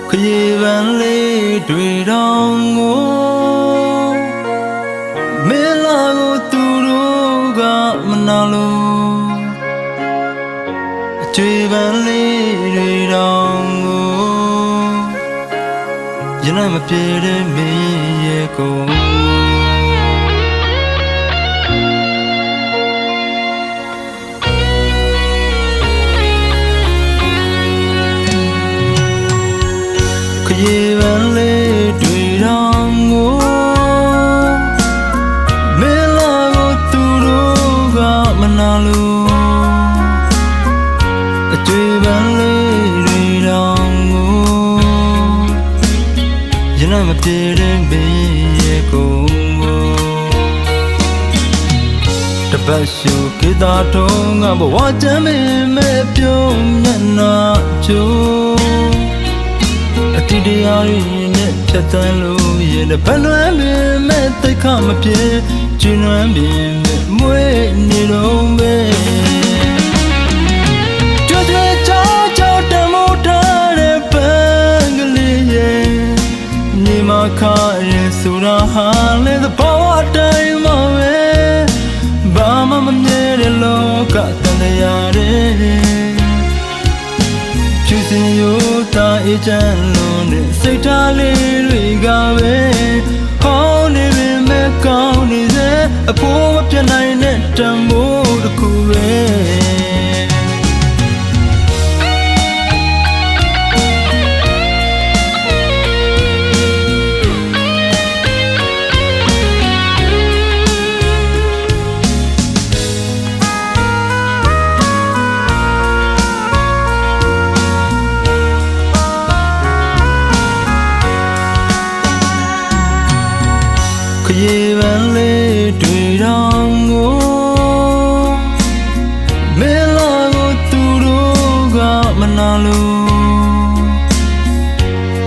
ခရီးပန်းလေးတွေ့တော့ငိုမင်းလာကိုသူတို့ကမနာလို့အကျွေးပန်းလေးတွေ့တော့ငိုရင်လည်းမပြေတဲ့မင်းရဲ့ကိုရေပန်းလေးတွေ့တော့ငိုမင်းလာကိုသူတို့ကမနာလို့အကျွေးပန်းလေးတွေ့တော့ငိုရင်လည်းမပြေတဲ့မင်းရဲ့ကိုတပတ်ရှုကေတာထုံးကဘဝချမ်းမင်းမဲ့ပြုံးမျက်နှာချိုးအတီတရားရင်းနဲ့ဖြတ်တန်းလို့ရင်ဘယ်လွမ်းပင်မဲ့တိတ်ခမပြေကျဉ်းလွမ်းပင်မဲ့မွေးနေတော့ပဲကြွတဲ့ချောင်းချောင်းတမိုးထားတဲ့ပန်းကလေးရဲ့ညီမခရဲဆိုတာဟာလေသဘောအတိုင်းမပဲဘာမှမမြဲတဲ့လောကတန်တရားတဲ့ချူစင်ရိုးသားအေးချမ်းလုံးနဲ့စိတ်ထားလေးတွေကပဲဟောင်းနေပေမဲ့ကောင်းနေစေအဖို့မပြတ်နိုင်တဲ့တန်မိုးတစ်ခုပဲခရီးပန်းလေးတွေ့တော့ငိုမင်းလာကိုသူတို့ကမနာလို့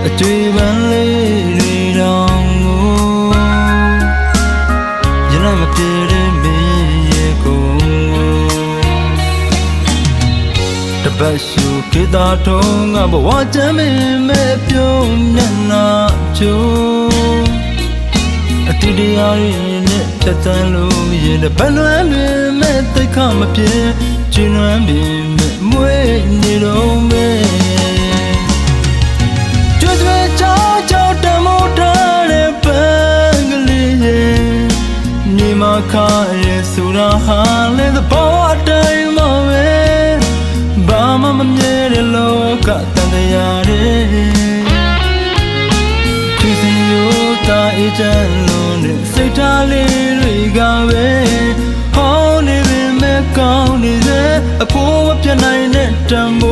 အကျွေးပန်းလေးတွေ့တော့ငိုရင်လည်းမပြေတဲ့မင်းရဲ့ကိုတပတ်ရှုကေတာထုံးကဘဝချမ်းမင်းမဲ့ပြုံးမျက်နှာချိုးအတီတရားရင်းနဲ့ဖြတ်တန်းလို့ရင်ဘယ်လွမ်းပင်မဲ့တိတ်ခမပြေကျဉ်းလွမ်းပင်မဲ့မွေးနေတော့ပဲကြွတဲ့ချောင်းချောင်းတမိုးထားတဲ့ပန်းကလေးရဲ့ညီမခရဲဆိုတာဟာလေသဘောအတိုင်းမပဲဘာမှမမြဲတဲ့လောကတန်တရားတဲ့ချူစင်ရိုးသားအေးချမ်းလုံးနဲ့စိတ်ထားလေးတွေကပဲဟောင်းနေပေမဲ့ကောင်းနေစေအဖို့မပြတ်နိုင်တဲ့တန်ဖိုး